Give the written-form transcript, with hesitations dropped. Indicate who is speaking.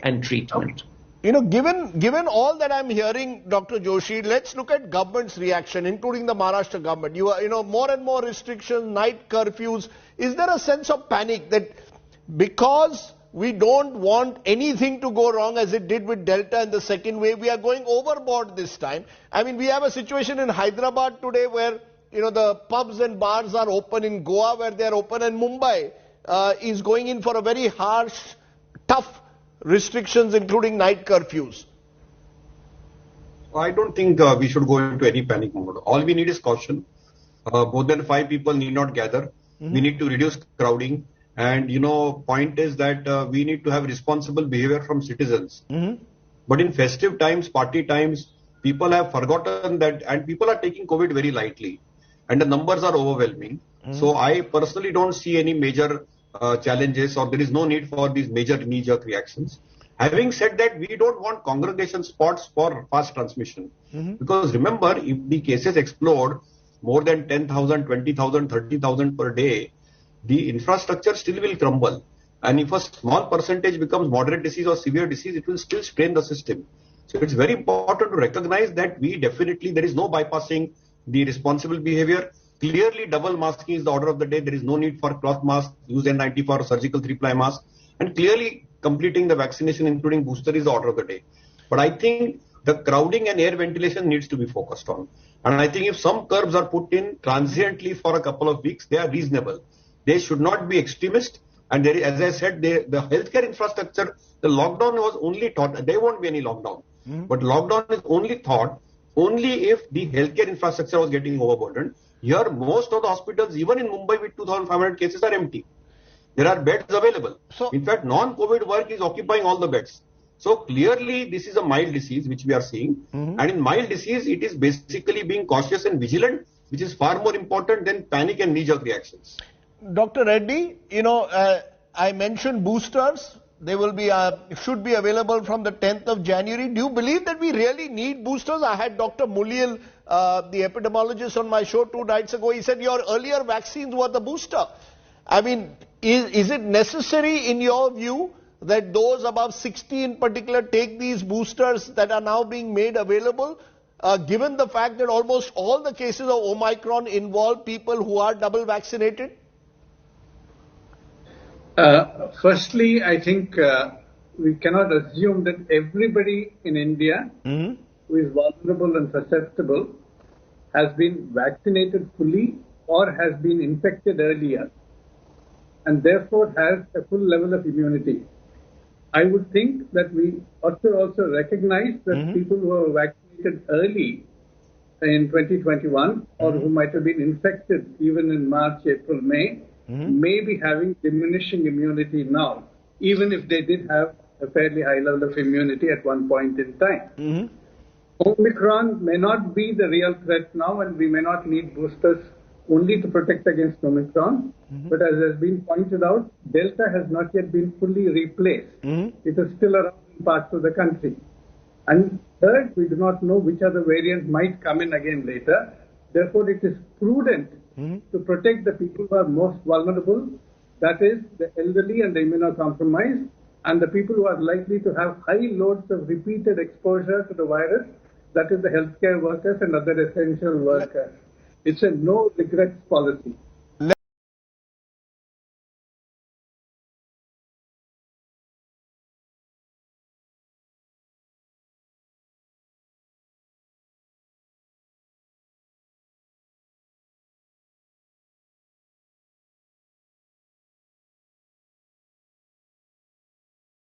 Speaker 1: and treatment.
Speaker 2: Given all that I'm hearing, Dr. Joshi, let's look at government's reaction, including the Maharashtra government. More and more restrictions, night curfews. Is there a sense of panic that because we don't want anything to go wrong as it did with Delta and the second wave, we are going overboard this time? I mean, we have a situation in Hyderabad today where, the pubs and bars are open, in Goa where they are open, and Mumbai is going in for a very harsh, tough restrictions, including night curfews.
Speaker 3: I don't think we should go into any panic mode. All we need is caution. More than 5 people need not gather. We need to reduce crowding. And, point is that we need to have responsible behavior from citizens. But in festive times, party times, people have forgotten that, and people are taking COVID very lightly. And the numbers are overwhelming. So I personally don't see any major challenges, or there is no need for these major knee-jerk reactions. Having said that, we don't want congregation spots for fast transmission. Because remember, if the cases explode more than 10,000, 20,000, 30,000 per day, the infrastructure still will crumble. And if a small percentage becomes moderate disease or severe disease, it will still strain the system. So it's very important to recognize that there is no bypassing the responsible behavior. Clearly, double masking is the order of the day. There is no need for cloth mask, use N95 or surgical 3-ply mask. And clearly, completing the vaccination, including booster, is the order of the day. But I think the crowding and air ventilation needs to be focused on. And I think if some curbs are put in transiently for a couple of weeks, they are reasonable. They should not be extremist. And as I said, the healthcare infrastructure, the lockdown was only thought, there won't be any lockdown. But lockdown is only thought only if the healthcare infrastructure was getting overburdened. Here, most of the hospitals, even in Mumbai with 2,500 cases, are empty. There are beds available. In fact, non-COVID work is occupying all the beds. So clearly, this is a mild disease which we are seeing. And in mild disease, it is basically being cautious and vigilant, which is far more important than panic and knee-jerk reactions.
Speaker 2: Dr. Reddy, I mentioned boosters. They will be should be available from the 10th of January. Do you believe that we really need boosters? I had Dr. Mulial, the epidemiologist, on my show 2 nights ago. He said your earlier vaccines were the booster. I mean, is it necessary in your view that those above 60 in particular take these boosters that are now being made available, given the fact that almost all the cases of Omicron involve people who are double vaccinated?
Speaker 4: Firstly, I think we cannot assume that everybody in India who is vulnerable and susceptible has been vaccinated fully or has been infected earlier and therefore has a full level of immunity. I would think that we ought to also recognize that people who were vaccinated early in 2021 or who might have been infected even in March, April, May, may be having diminishing immunity now, even if they did have a fairly high level of immunity at one point in time. Omicron may not be the real threat now, and we may not need boosters only to protect against Omicron. But as has been pointed out, Delta has not yet been fully replaced. It is still around in parts of the country. And third, we do not know which other variant might come in again later. Therefore, it is prudent to protect the people who are most vulnerable, that is, the elderly and the immunocompromised, and the people who are likely to have high loads of repeated exposure to the virus, that is, the healthcare workers and other essential workers. It's a no regrets policy.